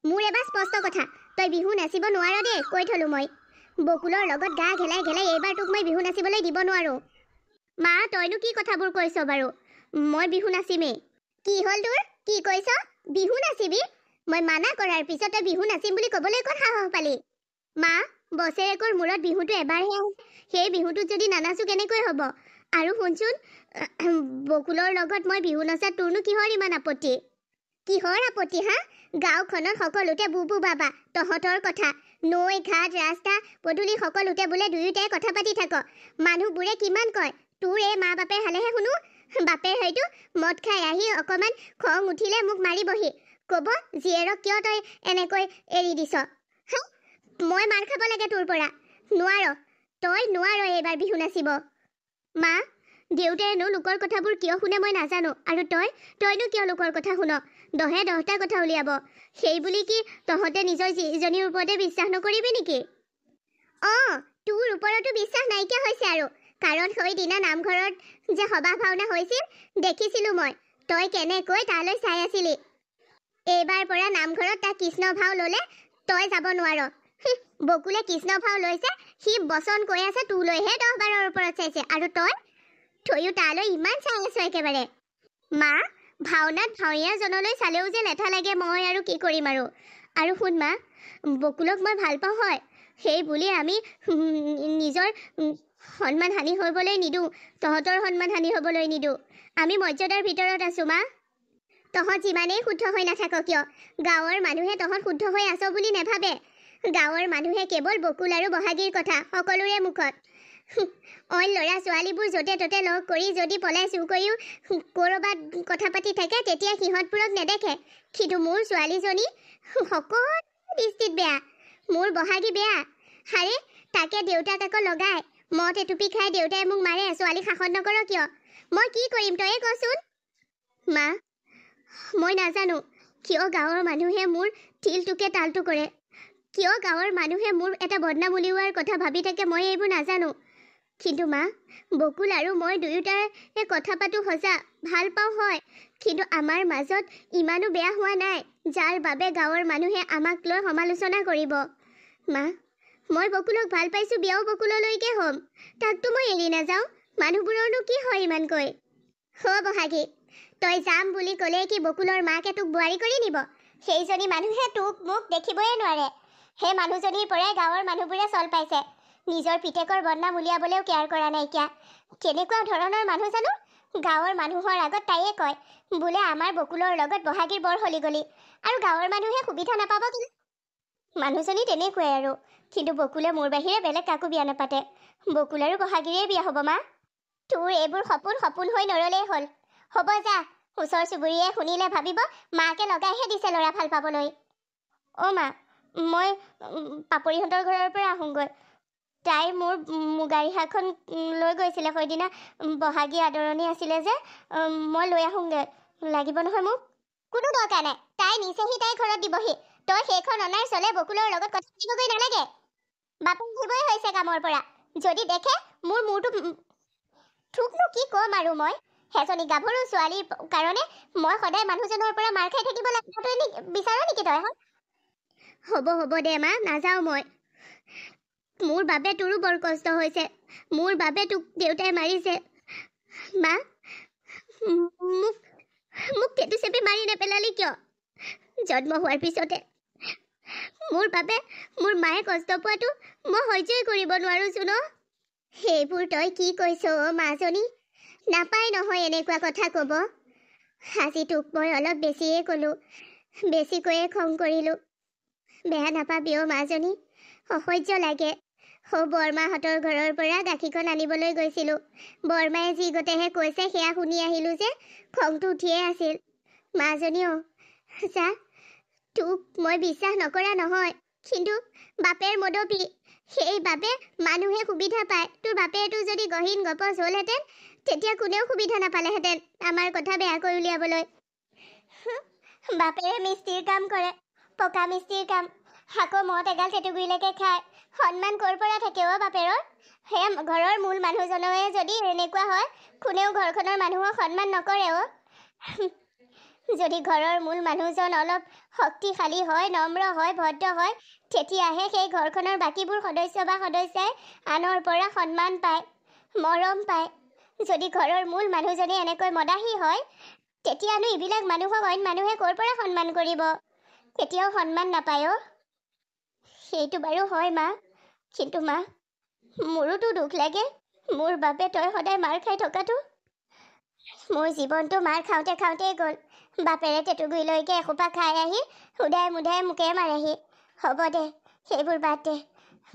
মোৰ এবাৰ স্পষ্ট কথা, তই বিহু নাচিব নোৱাৰ দেই, কৈ থলো মই। বকুলৰ লগত গা ঘেলাই ঘেলাই এইবাৰ তোক মই বিহু নাচিবলৈ দিব নোৱাৰো। মা তইনো কি কথাবোৰ কৈছ বাৰু? মই বিহু নাচিমেই। কি হ'ল তোৰ? কি কৈছ? বিহু নাচিবি? মই মানা কৰাৰ পিছত তই বিহু নাচিম বুলি ক'বলৈ ক'ত সাহস পালি? মা বছৰেকৰ মূৰত বিহুটো এবাৰহে আহে, সেই বিহুটোত যদি নানাচো কেনেকৈ হ'ব? আৰু শুনচোন, বকুলৰ লগত মই বিহু নচাত তোৰনো কিহৰ ইমান আপত্তি? কিহৰ আপত্তি হা? গাঁওখনত সকলোতে বুবু বাবা তহঁতৰ কথা, নৈ ঘাট ৰাস্তা পদূলি সকলোতে বোলে দুয়োটাই কথা পাতি থাক। মানুহবোৰে কিমান কয়, তোৰ এই মা বাপেৰ হালেহে শুনো। বাপেৰ হয়তো মদ খাই আহি অকণমান খং উঠিলে মোক মাৰিবহি, ক'ব জীয়েৰক কিয় তই এনেকৈ এৰি দিছ। মই মাৰ খাব লাগে তোৰ পৰা? নোৱাৰ, তই নোৱাৰ এইবাৰ বিহু নাচিব। মা দেউতাইনো লোকৰ কথাবোৰ কিয় শুনে মই নাজানো, আৰু তইনো কিয় লোকৰ কথা শুন? 10 10টা কথা উলিয়াব। সেই বুলি কি তহঁতে নিজৰ ইজনীৰ ওপৰতে বিশ্বাস নকৰিবি নেকি? তোৰ ওপৰতো বিশ্বাস নাইকিয়া হৈছে আৰু, কাৰণ সেইদিনা নামঘৰত যে সভা ভাওনা হৈছিল দেখিছিলো মই, তই কেনেকৈ তালৈ চাই আছিলি। এইবাৰ পৰা নামঘৰত তাক কৃষ্ণ ভাও ল'লে তই যাব নোৱাৰ। বকুলে কৃষ্ণ ভাও লৈছে, সি বচন কৈ আছে তোলৈহে 10-12ৰ ওপৰত চাইছে, আৰু তইও তালৈ ইমান চাই আছ একেবাৰে। মা ভাওনাত ভাৱৰীয়াজনলৈ চালেও যে লেঠা লাগে, মই আৰু কি কৰিম আৰু শুন মা, বকুলক মই ভাল পাওঁ হয়, সেই বুলি আমি নিজৰ সন্মান হানি হ'বলৈ নিদিওঁ, তহঁতৰ সন্মান হানি হ'বলৈ নিদিওঁ। আমি মৰ্যাদাৰ ভিতৰত আছো মা। তহঁত যিমানেই শুদ্ধ হৈ নাথাক কিয়, গাঁৱৰ মানুহে তহঁত শুদ্ধ হৈ আছ বুলি নেভাবে। গাঁৱৰ মানুহে কেৱল বকুল আৰু বহাগীৰ কথা সকলোৰে মুখত। অইন ল'ৰা ছোৱালীবোৰ য'তে ত'তে লগ কৰি যদি পলাই চুৰ কৰিও ক'ৰবাত কথা পাতি থাকে, তেতিয়া সিহঁতবোৰক নেদেখে। কিন্তু মোৰ ছোৱালীজনী সকলো দৃষ্টিত বেয়া, মোৰ বহাগী বেয়া। হাৰে তাকে দেউতাক আকৌ লগাই মদ এটুপি খাই দেউতাই মোক মাৰে, ছোৱালী শাসন নকৰ কিয়? মই কি কৰিম তয়ে কচোন? মা মই নাজানো কিয় গাঁৱৰ মানুহে মোৰ তিলটোকে তালটো কৰে, কিয় গাঁৱৰ মানুহে মোৰ এটা বদনাম উলিওৱাৰ কথা ভাবি থাকে, মই এইবোৰ নাজানো। কিন্তু মা বকুল আৰু মই দুয়োটাৰে কথা পাতো সঁচা, ভাল পাওঁ হয়, কিন্তু আমাৰ মাজত ইমানো বেয়া হোৱা নাই যাৰ বাবে গাঁৱৰ মানুহে আমাক লৈ সমালোচনা কৰিব। মা মই বকুলক ভাল পাইছো, বিয়াও বকুললৈকে হ'ম, তাকতো মই এৰি নাযাওঁ। মানুহবোৰৰনো কি হয় ইমানকৈ? বহাগী তই যাম বুলি ক'লে কি বকুলৰ মাকে তোক বোৱাৰী কৰি নিব? সেইজনী মানুহে তোক মোক দেখিবই নোৱাৰে। সেই মানুহজনীৰ পৰাই গাঁৱৰ মানুহবোৰে চল পাইছে, নিজৰ পিতেকৰ বদনাম উলিয়াবলৈও কেয়াৰ কৰা নাইকিয়া। কেনেকুৱা ধৰণৰ মানুহ জানো? গাঁৱৰ মানুহৰ আগত তাইয়ে কয় বোলে আমাৰ বকুলৰ লগত বহাগীৰ বৰ হলি গলি, আৰু গাঁৱৰ মানুহে সুবিধা নাপাব কিন্তু। মানুহজনী তেনেকুৱাই আৰু, কিন্তু বকুলে মোৰ বাহিৰে বেলেগ কাকো বিয়া নাপাতে। বকুল আৰু বহাগীৰে বিয়া হ'ব মা। তোৰ এইবোৰ সপোন হৈ নৰলেই হ'ল। হ'ব যা, ওচৰ চুবুৰীয়ে শুনিলে ভাবিব মাকে লগাইহে দিছে ল'ৰা ভাল পাবলৈ। মা মই পাপৰিহঁতৰ ঘৰৰ পৰা আহোঁগৈ। তাই মোৰ মুগা ৰিহাখন লৈ গৈছিলে সেইদিনা, বহাগী আদৰণি আছিলে যে, মই লৈ আহোঁগৈ। লাগিব নহয় মোক? কোনো দৰকাৰ নাই, তাই নিছেহি, তাই ঘৰত দিবহি। তই সেইখন অনাৰ চলে বকুলৰ লগত কথা পাতিবগৈ নালাগে। বাপেক আহিবই হৈছে কামৰ পৰা, যদি দেখে মোৰ মূৰটো থোকনো কি ক'ম আৰু মই। সেইজনী গাভৰু ছোৱালীৰ কাৰণে মই সদায় মানুহজনৰ পৰা মাৰ খাই থাকিব লাগে, তই বিচাৰ নেকি তই? হ'ব দে মা, নাযাওঁ মই। মোৰ বাবে তোৰো বৰ কষ্ট হৈছে, মোৰ বাবে তোক দেউতাই মাৰিছে। মা মোক টেটু চেপি মাৰি নেপেলালি কিয়? জন্ম হোৱাৰ পিছতে মোৰ বাবে মোৰ মায়ে কষ্ট পোৱাটো মই সহ্যই কৰিব নোৱাৰোচোন। সেইবোৰ তই কি কৈছ মাজনী? নাপায় নহয় এনেকুৱা কথা ক'ব। আজি তোক মই অলপ বেছিয়ে ক'লো, বেছিকৈয়ে খং কৰিলোঁ, বেয়া নাপাবি মাজনী, অসহ্য লাগে। বৰমাহঁতৰ ঘৰৰ পৰা গাখীৰকণ আনিবলৈ গৈছিলোঁ, বৰমায়ে যি গোটেহে কৈছে সেয়া শুনি আহিলোঁ যে খংটো উঠিয়ে আছিল। মাজনী যা, তোক মই বিশ্বাস নকৰা নহয়, কিন্তু বাপেৰ মদপি, সেইবাবে মানুহে সুবিধা পায়। তোৰ বাপেৰটো যদি গহীন গপচ হ'লহেঁতেন তেতিয়া কোনেও সুবিধা নাপালেহেঁতেন আমাৰ কথা বেয়াকৈ উলিয়াবলৈ। বাপেৰে মিস্ত্ৰীৰ কাম কৰে, পকা মিস্ত্ৰীৰ কাম, আকৌ মদ এগাল টেটুগুৰিলৈকে খায়, সন্মান ক'ৰ পৰা থাকে বাপেৰৰ? সেই ঘৰৰ মূল মানুহজনৰে যদি এনেকুৱা হয়, কোনেও ঘৰখনৰ মানুহক সন্মান নকৰে। যদি ঘৰৰ মূল মানুহজন অলপ শক্তিশালী হয়, নম্ৰ হয়, ভদ্ৰ হয়, তেতিয়াহে সেই ঘৰখনৰ বাকীবোৰ সদস্য বা সদস্যাই আনৰ পৰা সন্মান পায়, মৰম পায়। যদি ঘৰৰ মূল মানুহজনে এনেকৈ মদাহী হয়, তেতিয়ানো এইবিলাক মানুহক অইন মানুহে ক'ৰ পৰা সন্মান কৰিব? কেতিয়াও সন্মান নাপায় অ'। সেইটো বাৰু হয় মা, কিন্তু মা, মোৰোতো দুখ লাগে। মোৰ বাপে তই সদায় মাৰ খাই থকাটো। মোৰ জীৱনটো মাৰ খাওঁতে খাওঁতেই গ'ল। বাপেৰে টেটুগুৰিলৈকে এসোপা খাই আহি উধাই মুধাই মোকে মাৰেহি। হ'ব দে, সেইবোৰ বাদ দে।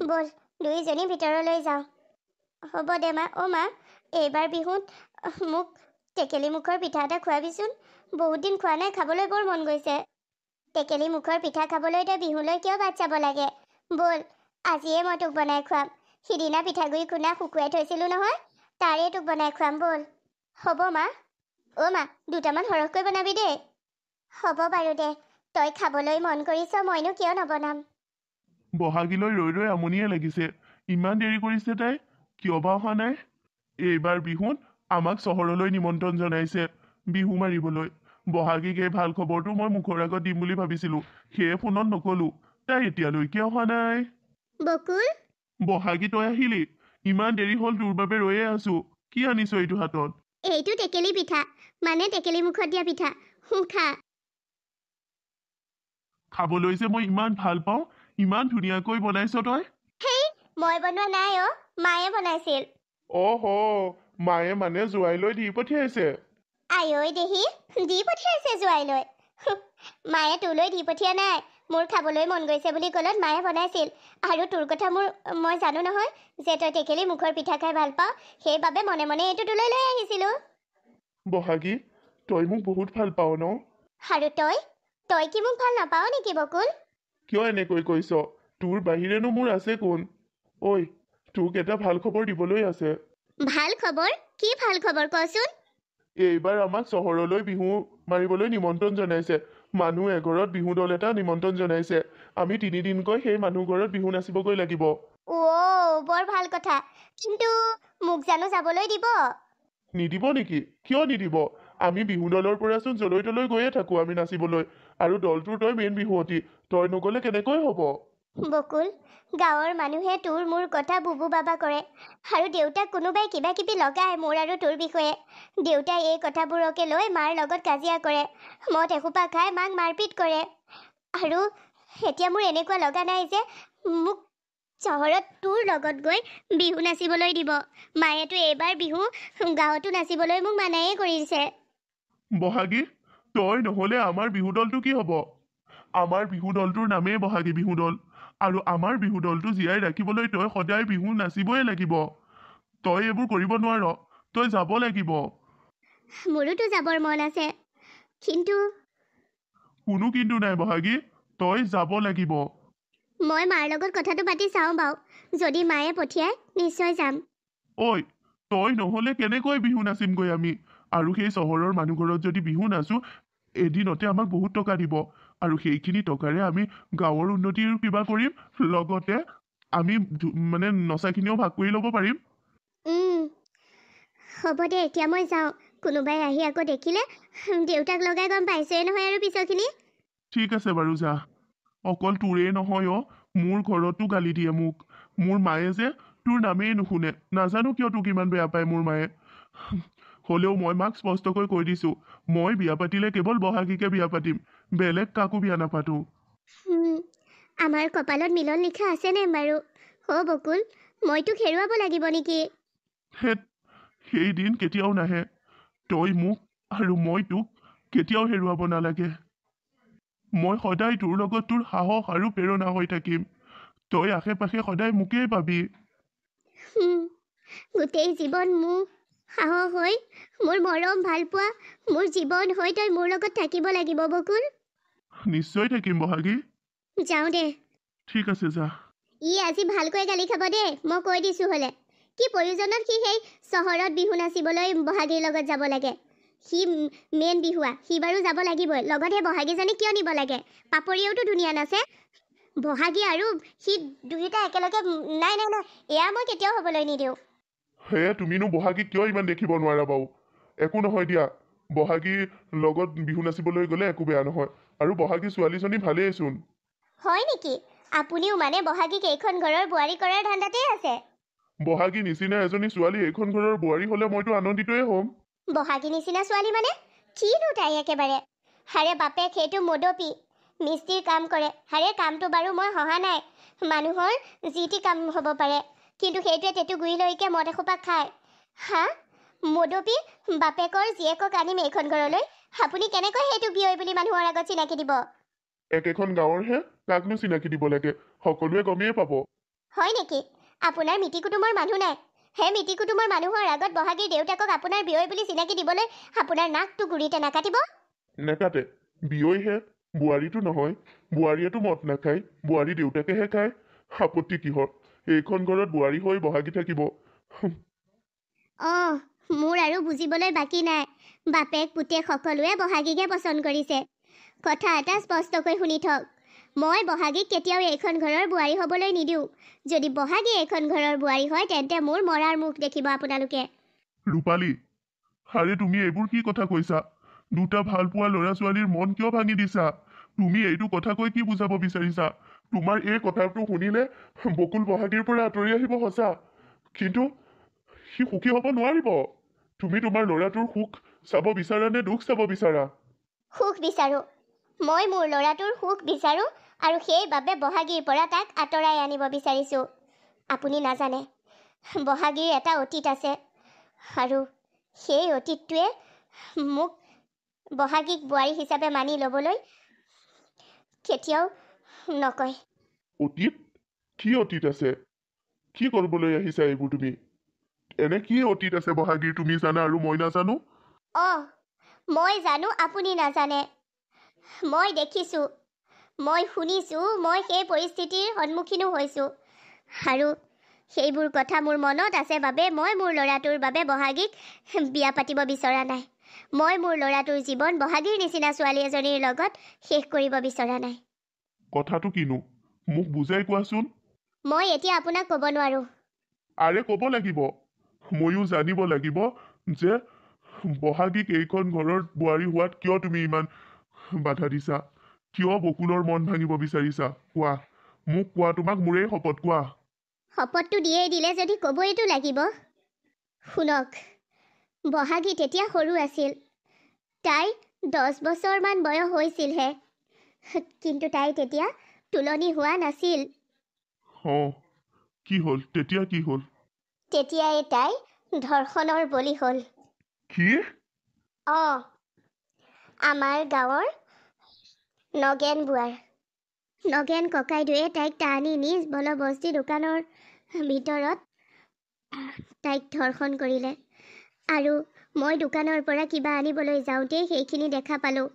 ব'ল দুইজনী ভিতৰলৈ যাওঁ। হ'ব দে মা। অ' মা, এইবাৰ বিহুত মোক টেকেলি মুখৰ পিঠা এটা খুৱাবিচোন। বহুত দিন খোৱা নাই, খাবলৈ বৰ মন গৈছে। টেকেলি মুখৰ পিঠা খাবলৈ তই বিহুলৈ কিয় বাট চাব লাগে? ব'ল, আজিয়ে মই তোক বনাই খুৱাম। সিদিনা পিঠাগুড়ি খুন্দা শুকুৱাই থৈছিলোঁ নহয়, তাৰে তোক বনাই খুৱাম, ব'ল। হ'ব মা। অ' মা, দুটামান সৰহকৈ বনাবি দেই। হ'ব বাৰু দে, তই খাবলৈ মন কৰিছ, মইনো কিয় নবনাম। বহাগীলৈ ৰৈ ৰৈ আমনিয়ে লাগিছে। ইমান দেৰি কৰিছে তাই, কিয় বা অহা নাই? এইবাৰ বিহুত আমাক চহৰলৈ নিমন্ত্ৰণ জনাইছে বিহু মাৰিবলৈ। বহাগীক এই ভাল খবৰটো মই মুখৰ আগত দিম বুলি ভাবিছিলোঁ, সেয়ে ফোনত নকলো। তাই এতিয়ালৈকে অহা নাই। বকুল, বহাগী, তই আহিলি? ইমান দেৰি হ'ল, তোৰ বাবে ৰৈয়ে আছো। কি আনিছ এইটো হাতত? এইটো টেকেলি পিঠা, মানে টেকেলি মুখত দিয়া পিঠা। খা। খাবলৈ যে মই ইমান ভাল পাওঁ, ইমান ধুনীয়াকৈ বনাইছ তই। হেই, মই বনোৱা নাই অ', মায়ে বনাইছিল। অহ, মায়ে মানে জোৱাইলৈ দি পঠিয়াইছে। আঐ দেহি, দি পঠিয়াইছে জোৱাইলৈ। মায়ে তোলৈ দি পঠিয়া নাই। মোৰ খাবলৈ মন গৈছে বুলি ক'লত মায়ে বনাইছিল। আৰু তোৰ কথা মই জানো নহয়, যে তই টেকেলি মুখৰ পিঠা খাই ভাল পাওঁ, সেইবাবে মনে মনে এইটো তোলৈ লৈ আহিছিলোঁ। বহাগী, তই মোক বহুত ভাল পাওঁ ন? আৰু তই কি মোক ভাল নাপাৱ নেকি বকুল? কিয় এনেকৈ কৈছ? তোৰ বাহিৰেনো মোৰ আছে কোন? ঐ, তোক এটা ভাল খবৰ দিবলৈ আছে। ভাল খবৰ? কি ভাল খবৰ কচোন? এইবাৰ আমাক চহৰলৈ বিহু মাৰিবলৈ নিমন্ত্ৰণ জনাইছে। মানুহ এঘৰত বিহু দল এটা নিমন্ত্ৰণ জনাইছে। আমি 3 দিনকৈ সেই মানুহ ঘৰত বিহু নাচিবগৈ লাগিব। অ', বৰ ভাল কথা। কিন্তু মোক জানো যাবলৈ দিব? নিদিব নেকি? কিয় নিদিব? আমি বিহু দলৰ পৰাচোন জলৈ তলৈ গৈয়ে থাকো আমি নাচিবলৈ। আৰু দলটোৰ তই মেইন বিহুৱতী, তই নগলে কেনেকৈ হ'ব? বকুল, গাঁৱৰ মানুহে তোৰ মোৰ কথা বুবু বাবা কৰে। আৰু দেউতাক কোনোবাই কিবা কিবি লগায় মোৰ আৰু তোৰ বিষয়ে। দেউতাই এই কথাবোৰকে লৈ মাৰ লগত কাজিয়া কৰে, মদ এসোপা খাই মাক মাৰপিট কৰে। আৰু এতিয়া মোৰ এনেকুৱা লগা নাই যে মোক চহৰত তোৰ লগত গৈ বিহু নাচিবলৈ দিব। মায়েতো এইবাৰ বিহু গাঁৱতো নাচিবলৈ মোক মানায়ে কৰিছে। বহাগী, তই নহলে আমাৰ বিহু দলটো কি হ'ব? আমাৰ বিহু দলটোৰ নামেই বহাগী বিহু দল। আৰু আমাৰ বিহু দলটো জীয়াই ৰাখিবলৈ তই সদায় বিহু নাচিবই লাগিব। তই এইবোৰ কৰিব নোৱাৰ, তই যাব লাগিব। মোৰোতো যাবৰ মন আছে, কিন্তু কোনো কিন্তু নাই বহাগী, তই যাব লাগিব। মই মাৰ লগত কথাটো পাতি চাওঁ বাৰু। যদি মায়ে পঠিয়াই নিশ্চয় যাম। ঐ, তই নহলে কেনেকৈ বিহু নাচিমগৈ আমি? আৰু সেই চহৰৰ মানুহ ঘৰত যদি বিহু নাচো, এদিনতে আমাক বহুত টকা দিব। আৰু সেইখিনি টকাৰে আমি গাঁৱৰ উন্নতিৰ কিবা কৰিম, লগতে আমি মানে নচাখিনিও ভাগ কৰি ল'ব পাৰিম। হ'ব দে, এতিয়া মই যাওঁ। কোনোবাই আহি আকৌ দেখিলে দেউতাক লগাই গম পাইছেই নহয় আৰু পিছৰখিনি। ঠিক আছে বাৰু, যা। অকল তোৰেই নহয় মোৰ ঘৰতো গালি দিয়ে মোক। মোৰ মায়ে যে তোৰ নামেই নুশুনে। নাজানো কিয় তোক ইমান বেয়া পায় মোৰ মায়ে। হ'লেও মই মাক স্পষ্টকৈ কৈ দিছো, মই বিয়া পাতিলে কেৱল বহাগীকে বিয়া পাতিম, বেলেগ কাকো বিয়া নাপাতো। আমাৰ কপালত মিলন লিখা আছেনে বাৰু? বকুল, মই তোক হেৰুৱাব লাগিব নেকি? সেই দিন কেতিয়াও নাহে। তই মোক আৰু মই তোক কেতিয়াও হেৰুৱাব নালাগে। মই সদায় তোৰ লগত তোৰ সাহস আৰু প্ৰেৰণা হৈ থাকিম। তই আশে পাশে সদায় মোকেই পাবি। গোটেই জীৱন মোক সাহস হৈ, মোৰ মৰম ভাল পোৱা, মোৰ জীৱন হৈ তই মোৰ লগত থাকিব লাগিব বকুল। নিশ্চয় থাকিম বহাগী। যাওঁ দে। ঠিক আছে, যা। ই আজি ভালকৈ গালি খাব দে, মই কৈ দিছো হ'লে। কি প্ৰয়োজনত সি সেই চহৰত বিহু নাচিবলৈ বহাগীৰ লগত যাব লাগে? সি মেইন বিহুৱা, সি বাৰু যাব লাগিবই। লগত সেই বহাগীজনী কিয় নিব লাগে? পাপৰিয়েওতো ধুনীয়া নাচে। বহাগী আৰু সি দুয়োটা একেলগে নাই, এয়া মই কেতিয়াও হ'বলৈ নিদিওঁ। তুমিনো বহাগীক কিয় ইমান দেখিব নোৱাৰা বাৰু? একো নহয় দিয়া, বহাগীৰ লগত বিহু নাচিবলৈ গ'লে একো বেয়া নহয় আৰু বহাগী ছোৱালীজনী ভালেইচোন হয় নেকি আপুনিও মানে বহাগীক এইখন ঘৰৰ বোৱাৰী কৰাৰ ধান্দাতেই আছে বহাগী নিচিনা এজনী ছোৱালী এইখন ঘৰৰ বোৱাৰী হ'লে মইতো আনন্দিতই হ'ম বহাগী নিচিনা ছোৱালী মানে কিনো তাই একেবাৰে হাৰে বাপেক সেইটো মদপি মিস্ত্ৰীৰ কাম কৰে হাৰে কামটো বাৰু মই সহা নাই মানুহৰ যি টি কাম হ'ব পাৰে কিন্তু সেইটোৱে তেটো গুৰিলৈকে মদ এসোপা খায় হা মদপি বাপেকৰ জীয়েকক আনিম এইখন ঘৰলৈ আপুনি কেনেকৈ সেইটো বিয়ৈ বুলি মানুহৰ আগত চিনাকি দিব একেখন গাঁৱৰহে কাকনো চিনাকি দিব লাগে সকলোৱে গমেই পাব হয় নেকি আপোনাৰ মিতি কুটুমৰ মানুহ নাই সেই মিতি কুটুমৰ মানুহৰ আগত বহাগীৰ দেউতাকক আপোনাৰ বিয়ৈ বুলি চিনাকি দিবলৈ আপোনাৰ নাকটো গুৰিতে নাকাটিব নেকাটে বিয়ৈহে বোৱাৰীটো নহয় বোৱাৰীয়েতো মদ নাখায় বোৱাৰী দেউতাকেহে খায় আপত্তি কিহৰ এইখন ঘৰত বোৱাৰী হৈ বহাগী থাকিব অঁ মোৰ আৰু বুজিবলৈ বাকী নাই বাপেক পুতেক সকলোৱে বহাগীকে পচন্দ কৰিছে কথা এটা স্পষ্টকৈ শুনি থওক মই বহাগীক কেতিয়াও এইখন ঘৰৰ বোৱাৰী হ'বলৈ নিদিওঁ যদি বহাগী এইখন ঘৰৰ বোৱাৰী হয় তেন্তে মোৰ মৰাৰ মুখ দেখিব আপোনালোকে ৰূপালী আৰে তুমি এইবোৰ কি কথা কৈছা দুটা ভাল পোৱা ল'ৰা ছোৱালীৰ মন কিয় ভাঙি দিছা তুমি এইটো কথা কৈ কি বুজাব বিচাৰিছা তোমাৰ এই কথাটো শুনিলে বকুল বহাগীৰ পৰা আঁতৰি আহিব সঁচা কিন্তু সি সুখী হ'ব নোৱাৰিব তুমি তোমাৰ ল'ৰাটোৰ সুখ চাব বিচাৰা নে দুখ চাব বিচাৰা সুখ বিচাৰোঁ মই মোৰ ল'ৰাটোৰ সুখ বিচাৰোঁ আৰু সেইবাবে বহাগীৰ পৰা তাক আঁতৰাই আনিব বিচাৰিছোঁ আপুনি নাজানে বহাগীৰ এটা অতীত আছে আৰু সেই অতীতটোৱে মোক বহাগীক বোৱাৰী হিচাপে মানি ল'বলৈ কেতিয়াও নকয় অতীত কি অতীত আছে কি কৰিবলৈ আহিছা এইবোৰ তুমি এনে কি অতীত আছে বহাগীৰ তুমি জানা আৰু মই নাজানো অঁ মই জানো আপুনি নাজানে মই দেখিছোঁ মই শুনিছোঁ মই সেই পৰিস্থিতিৰ সন্মুখীনো হৈছোঁ আৰু সেইবোৰ কথা মোৰ মনত আছে বাবে মই মোৰ ল'ৰাটোৰ বাবে বহাগীক বিয়া পাতিব বিচৰা নাই মই মোৰ ল'ৰাটোৰ জীৱন বহাগীৰ নিচিনা ছোৱালী এজনীৰ লগত শেষ কৰিব বিচৰা নাই কথাটো কিনো মোক বুজাই কোৱাচোন মই এতিয়া আপোনাক ক'ব নোৱাৰোঁ আৰে ক'ব লাগিব ময়ো জানিব লাগিব যে বহাগীক এইখন ঘৰৰ বোৱাৰী হোৱাত কিয় তুমি ইমান বাধা দিছা কিয় বকুলৰ মন ভাঙিব বিচাৰিছা কোৱা মোক কোৱা তোমাক মোৰেই শপত কোৱা শপতটো দিয়েই দিলে যদি ক'বইতো লাগিব শুনক বহাগী তেতিয়া সৰু আছিল তাইৰ 10 বছৰমান বয়স হৈছিলহে কিন্তু তাই তেতিয়া তুলনি হোৱা নাছিল অঁ কি হ'ল তেতিয়া কি হ'ল তেতিয়াই তাই ধৰ্ষণৰ বলি হ'ল কি অঁ আমাৰ গাঁৱৰ নগেন বোৱাৰ নগেন ককাইদেৱে তাইক টানি নিজ বলবস্তি দোকানৰ ভিতৰত তাইক ধৰ্ষণ কৰিলে আৰু মই দোকানৰ পৰা কিবা আনিবলৈ যাওঁতেই সেইখিনি দেখা পালোঁ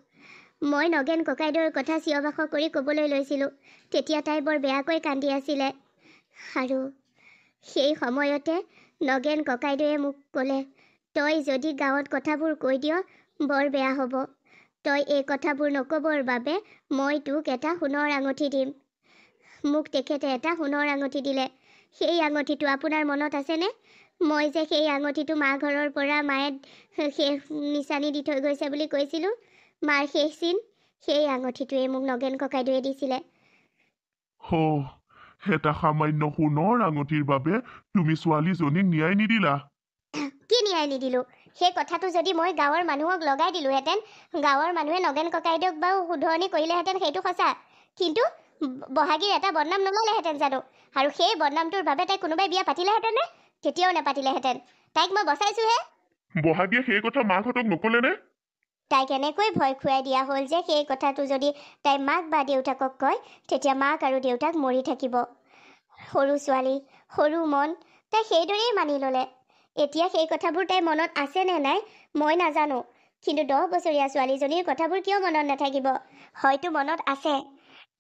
মই নগেন ককাইদেউৰ কথা চিঞৰ-বাখৰ কৰি ক'বলৈ লৈছিলোঁ তেতিয়া তাই বৰ বেয়াকৈ কান্দি আছিলে আৰু সেই সময়তে নগেন ককাইদেৱে মোক ক'লে তই যদি গাঁৱত কথাবোৰ কৈ দিয় বৰ বেয়া হ'ব তই এই কথাবোৰ নক'বৰ বাবে মই তোক এটা সোণৰ আঙুঠি দিম মোক তেখেতে এটা সোণৰ আঙুঠি দিলে সেই আঙুঠিটো আপোনাৰ মনত আছেনে মই যে সেই আঙুঠিটো মা ঘৰৰ পৰা মায়ে শেষ নিচানি দি থৈ গৈছে বুলি কৈছিলোঁ মাৰ শেষ চিন সেই আঙুঠিটোৱে মোক নগেন ককাইদেৱে দিছিলে এটা সামান্য সোণৰ আঙুঠিৰ বাবে তুমি ছোৱালীজনীক ন্যায় নিদিলা কি ন্যায় নিদিলোঁ সেই কথাটো যদি মই গাঁৱৰ মানুহক লগাই দিলোঁহেঁতেন গাঁৱৰ মানুহে নগেন ককাইদেউক বাৰু শুধৰণি কৰিলেহেঁতেন সেইটো সঁচা কিন্তু বহাগীৰ এটা বদনাম নল'লেহেঁতেন জানো আৰু সেই বদনামটোৰ বাবে তাইক কোনোবাই বিয়া পাতিলেহেঁতেন নে কেতিয়াও নাপাতিলেহেঁতেন তাইক মই বচাইছোঁহে বহাগীয়ে সেই কথা মাকহঁতক নক'লেনে তাইক এনেকৈ ভয় খুৱাই দিয়া হ'ল যে সেই কথাটো যদি তাই মাক বা দেউতাকক কয় তেতিয়া মাক আৰু দেউতাক মৰি থাকিব সৰু ছোৱালী সৰু মন তাই সেইদৰেই মানি ল'লে এতিয়া সেই কথাবোৰ তাইৰ মনত আছে নে নাই মই নাজানো কিন্তু 10 বছৰীয়া ছোৱালীজনীৰ কথাবোৰ কিয় মনত নাথাকিব হয়তো মনত আছে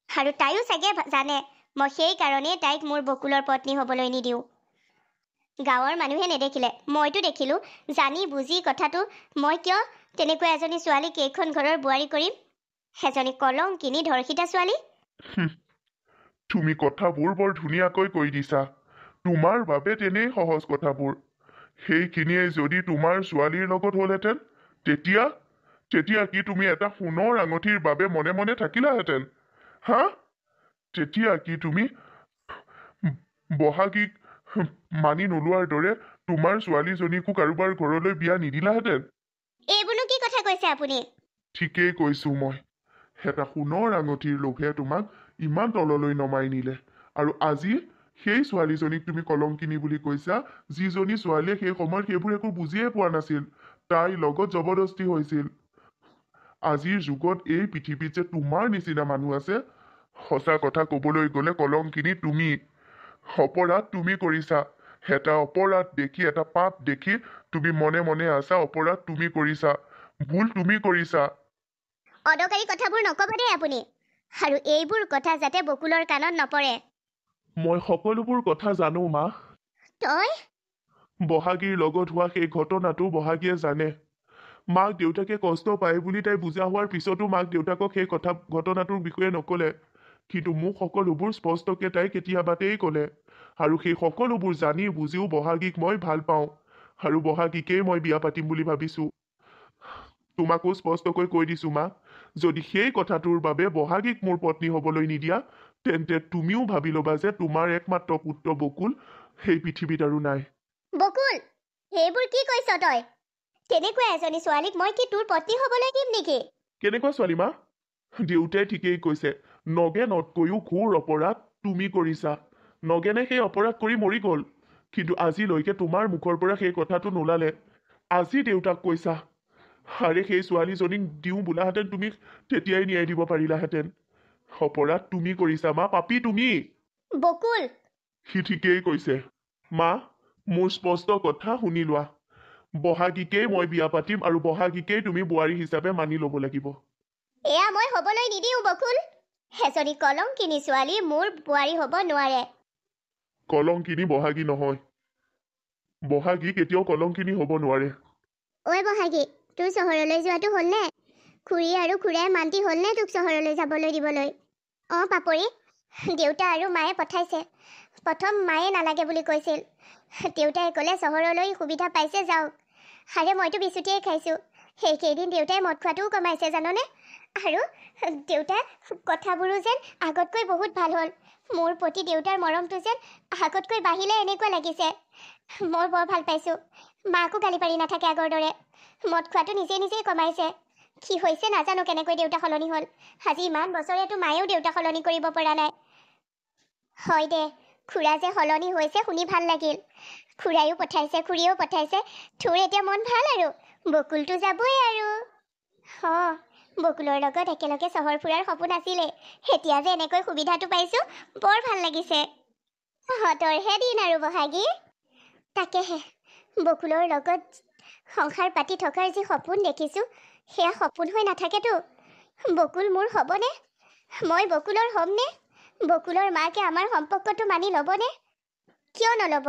আৰু তাইও চাগে জানে মই সেইকাৰণেই তাইক মোৰ বকুলৰ পত্নী হ'বলৈ নিদিওঁ গাঁৱৰ মানুহে নেদেখিলে মইতো দেখিলোঁ জানি বুজি কথাটো মই কিয় তেনেকৈ এজনী ছোৱালীক এইখন ঘৰৰ বোৱাৰী কৰিম এজনী কলংকিনী ধৰ্ষিতা ছোৱালী তুমি কথাবোৰ বৰ ধুনীয়াকৈ কৈ দিছা তোমাৰ বাবে তেনেই সহজ কথাবোৰ সেইখিনিয়ে যদি তোমাৰ ছোৱালীৰ লগত হ'লহেঁতেন তেতিয়া তেতিয়া কি তুমি এটা সোণৰ আঙঠিৰ বাবে মনে মনে থাকিলাহেঁতেন? হা? তেতিয়া কি তুমি বহাগীক মানি নোলোৱাৰ দৰে তোমাৰ ছোৱালীজনীকো কাৰোবাৰ ঘৰলৈ বিয়া নিদিলাহেঁতেন? এইবোৰনো কি কথা কৈছে আপুনি? ঠিকেই কৈছো মই। এটা সোণৰ আঙঠিৰ লোভে তোমাক ইমান তললৈ নমাই নিলে, আৰু আজি সেই ছোৱালীজনীক তুমি কলংকিনী বুলি কৈছা, যিজনী ছোৱালীয়ে সেই সময়ত সেইবোৰ একো বুজিয়ে পোৱা নাছিল, তাইৰ লগত জবৰদস্তি হৈছিল। আজিৰ যুগত এই পৃথিৱীত যে তোমাৰ নিচিনা মানুহ আছে, সঁচা কথা কবলৈ গলে কলংকিনী তুমি। অপৰাধ তুমি কৰিছা। এটা অপৰাধ দেখি, এটা পাপ দেখি তুমি মনে মনে আছা অপৰাধ তুমি কৰিছা, ভুল তুমি কৰিছা। অদৰকাৰী কথাবোৰ নকব দেই আপুনি, আৰু এইবোৰ কথা যাতে বকুলৰ কাণত নপৰে। মই সকলোবোৰ কথা জানো মা। তই? বহাগীৰ লগত হোৱা সেই ঘটনাটো বহাগীয়ে জানে। মাক দেউতাকে কষ্ট পায় বুলি তাই বুজা হোৱাৰ পিছতো মাক দেউতাকক সেই ঘটনাটোৰ বিষয়ে নকলে, কিন্তু মোক সকলোবোৰ স্পষ্টকে তাই কেতিয়াবাতেই কলে, আৰু সেই সকলোবোৰ জানি বুজিও বহাগীক মই ভাল পাওঁ, আৰু বহাগীকেই মই বিয়া পাতিম বুলি ভাবিছো। তোমাকো স্পষ্টকৈ কৈ দিছো মা, যদি সেই কথাটোৰ বাবে বহাগীক মোৰ পত্নী হবলৈ নিদিয়া, তেন্তে তুমিও ভাবি ল'বা যে তোমাৰ একমাত্ৰ পুত্ৰ বকুল সেই পৃথিৱীত আৰু নাই। বকুল, সেইবোৰ কি কৈছ তই? তেনেকুৱা এজনী ছোৱালীক মই কি তোৰ পত্নী হবলৈ দিম নেকি? কেনেকুৱা ছোৱালী মা? দেউতাই ঠিকেই কৈছে, নগেনতকৈও ঘোৰ অপৰাধ তুমি কৰিছা। নগেনে সেই অপৰাধ কৰি মৰি গল, কিন্তু আজিলৈকে তোমাৰ মুখৰ পৰা সেই কথাটো নোলালে। আজি দেউতাক কৈছা, আৰে সেই ছোৱালীজনীক দিওঁ বোলাহেঁতেন তুমি তেতিয়াই ন্যায় দিব পাৰিলাহেঁতেন। অপৰাধ তুমি কৰিছা মা, পাপী তুমি। বকুল, সি ঠিকেই কৈছে। মা, মোৰ স্পষ্ট কথা শুনি লোৱা। বহাগীকেই মই বিয়া পাতিম, আৰু বহাগীকেই তুমি বোৱাৰী হিচাপে মানি ল'ব লাগিব। এয়া মই হবলৈ নিদিওঁ বকুল। এজনী কলংকিনী ছোৱালী মোৰ বোৱাৰী হব নোৱাৰে। কলংকিনী বহাগী নহয়। বহাগী কেতিয়াও কলংকিনী হ'ব নোৱাৰে। ঐ বহাগী, তোৰ চহৰলৈ যোৱাটো হ'লনে? খুৰী আৰু খুৰাই মান্তি হ'লনে তোক চহৰলৈ যাবলৈ দিবলৈ? পাপৰি, দেউতা আৰু মায়ে পঠাইছে। প্ৰথম মায়ে নালাগে বুলি কৈছিল, দেউতাই ক'লে চহৰলৈ সুবিধা পাইছে যাওক। আৰে মইতো বিচুটিয়েই খাইছোঁ। সেইকেইদিন দেউতাই মদ খোৱাটোও কমাইছে জাননে? আৰু দেউতাৰ কথাবোৰো যেন আগতকৈ বহুত ভাল হ'ল। মোৰ প্ৰতি দেউতাৰ মৰমটো যেন আগতকৈ বাঢ়িলে এনেকুৱা লাগিছে। মই বৰ ভাল পাইছোঁ। মাকো গালি পাৰি নাথাকে আগৰ দৰে। মদ খোৱাটো নিজেই কমাইছে। কি হৈছে নাজানো, কেনেকৈ দেউতা সলনি হ'ল। আজি ইমান বছৰেতো মায়েও দেউতা সলনি কৰিব পৰা নাই। হয় দে, খুৰা যে সলনি হৈছে শুনি ভাল লাগিল। খুৰায়ো পঠাইছে, খুৰীয়েও পঠাইছে। তোৰ এতিয়া মন ভাল আৰু, বকুলটো যাবই আৰু। বকুলৰ লগত একেলগে চহৰ ফুৰাৰ সপোন আছিলে, এতিয়া যে এনেকৈ সুবিধাটো পাইছোঁ, বৰ ভাল লাগিছে। তহঁতৰহে দিন আৰু বহাগী। তাকেহে, বকুলৰ লগত সংসাৰ পাতি থকাৰ যি সপোন দেখিছোঁ, সেয়া সপোন হৈ নাথাকেতো। বকুল মোৰ হ'বনে? মই বকুলৰ হ'মনে? বকুলৰ মাকে আমাৰ সম্পৰ্কটো মানি ল'বনে? কিয় নল'ব?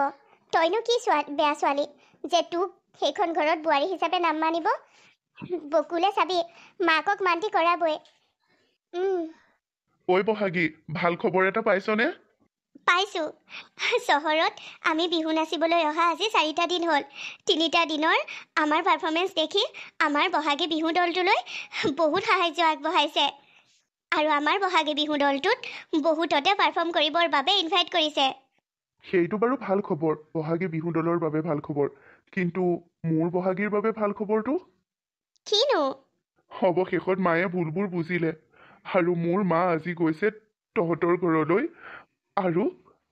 তইনো কি বেয়া ছোৱালী যে তোক সেইখন ঘৰত বোৱাৰী হিচাপে নাম মানিব? বকুলে চাবি, মাকক মান্তি কৰাবই। ঐ বহাগী, ভাল খবৰ এটা পাইছনে? পাইছোঁ। চহৰত আমি বিহু নাচিবলৈ অহা আজি 4টা দিন হ'ল। 3টা দিনৰ আমাৰ পাৰফৰ্মেঞ্চ দেখি আমাৰ বহাগী বিহু দলটোলৈ বহুত সাহায্য আগবঢ়াইছে, আৰু আমাৰ বহাগী বিহু দলটোত বহুততে পাৰফৰ্ম কৰিবৰ বাবে ইনভাইট কৰিছে। সেইটো বাৰু ভাল খবৰ, বহাগী বিহু দলৰ বাবে ভাল খবৰ, কিন্তু মোৰ বহাগীৰ বাবে ভাল খবৰটো? কিনো? অৱশেষত মায়ে ভুলবোৰ বুজিলে, আৰু মোৰ মা আজি গৈছে তহঁতৰ ঘৰলৈ, আৰু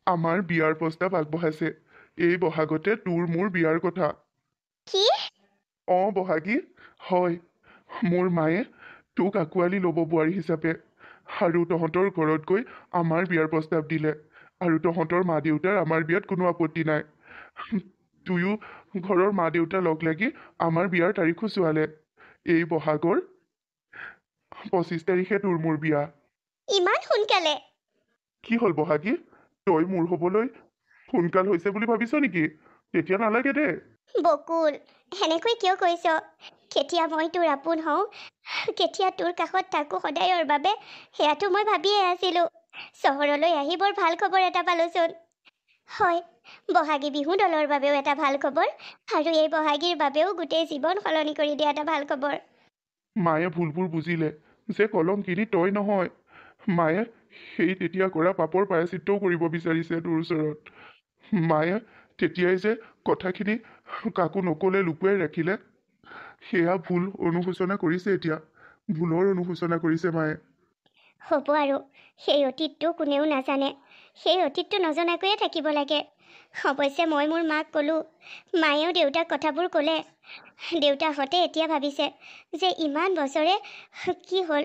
আমাৰ বিয়াৰ প্ৰস্তাৱ আগবঢ়াইছে। এই বহাগতে তোৰ মোৰ বিয়াৰ কথা। কি? বহাগী, হয়। মোৰ মায়ে তোক আঁকোৱালি ল'ব বোৱাৰী হিচাপে, আৰু তহঁতৰ ঘৰত গৈ আমাৰ বিয়াৰ প্ৰস্তাৱ দিলে, আৰু তহঁতৰ মা দেউতাৰ আমাৰ বিয়াত কোনো আপত্তি নাই। দুয়ো ঘৰৰ মা দেউতা লগ লাগি আমাৰ বিয়াৰ তাৰিখো চোৱালে। এই বহাগৰ 25 তাৰিখে তোৰ মোৰ বিয়া। ইমান সোনকালে? কি হ'ল বহাগী, তই মোৰ হ'বলৈ সোনকাল হৈছে বুলি ভাবিছ নেকি? তেতিয়া নালাগে দে। বকুল, সেনেকৈ কিয় কৈছ? কেতিয়া মই তোৰ আপোন হওঁ, কেতিয়া তোৰ কাষত থাকোঁ সদায়ৰ বাবে, সেয়াতো মই ভাবিয়ে আছিলোঁ। চহৰলৈ আহি বৰ ভাল খবৰ এটা পালোচোন। হয়, বহাগী বিহু দলৰ বাবেও এটা ভাল খবৰ, আৰু এই বহাগীৰ বাবেও গোটেই জীৱন সলনি কৰি দিয়া এটা ভাল খবৰ। মায়ে ভুলবোৰ বুজিলে যে কলংকিনী তই নহয়। মায়ে সেই তেতিয়া কৰা পাপৰ প্ৰায়চিত্তও কৰিব বিচাৰিছে তোৰ ওচৰত। মায়ে তেতিয়াই যে কথাখিনি কাকো নকলে লুকুৱাই ৰাখিলে, সেয়া ভুল অনুশোচনা কৰিছে এতিয়া। ভুলৰ অনুশোচনা কৰিছে মায়ে। হ'ব আৰু সেই অতীতটো কোনেও নাজানে, সেই অতীতটো নজনাকৈয়ে থাকিব লাগে। অৱশ্যে মই মোৰ মাক ক'লোঁ, মায়েও দেউতাক কথাবোৰ ক'লে। দেউতাহঁতে এতিয়া ভাবিছে যে ইমান বছৰে কি হ'ল,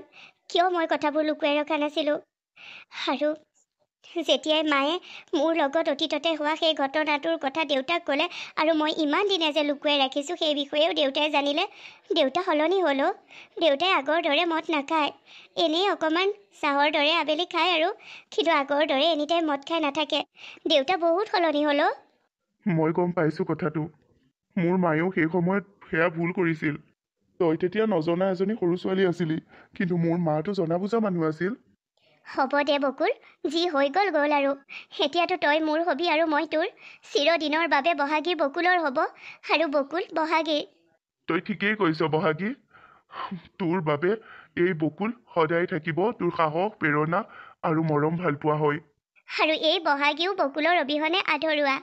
কিয় মই কথাবোৰ লুকুৱাই ৰখা নাছিলোঁ। আৰু যেতিয়াই মায়ে মোৰ লগত অতীততে হোৱা সেই ঘটনাটোৰ কথা দেউতাক ক'লে আৰু মই ইমান দিনে যে লুকুৱাই ৰাখিছোঁ সেই বিষয়েও দেউতাই জানিলে, দেউতা সলনি হ'ল। দেউতাই আগৰ দৰে মদ নাখায়, এনেই অকণমান চাহৰ দৰে আবেলি খায় আৰু, কিন্তু আগৰ দৰে এনিটাইম মদ খাই নাথাকে। দেউতা বহুত সলনি হ'ল। মই গম পাইছোঁ কথাটো। মোৰ মায়েও সেই সময়ত সেয়া ভুল কৰিছিল। তই তেতিয়া নজনা এজনী সৰু ছোৱালী আছিলি, কিন্তু মোৰ মাটো জনা বুজা মানুহ আছিল। হ'ব দে বকুল, যি হৈ গ'ল গ'ল আৰু। এতিয়াতো তই মোৰ হবি আৰু মই তোৰ। চিৰদিনৰ বাবে বহাগীৰ বকুলৰ হ'ব আৰু বকুল বহাগীৰ। তই ঠিকেই কৈছ বহাগী। তোৰ বাবে এই বকুল সদায় থাকিব তোৰ সাহস, প্ৰেৰণা আৰু মৰম ভালপোৱা হৈ। আৰু এই বহাগীও বকুলৰ অবিহনে আধৰুৱা।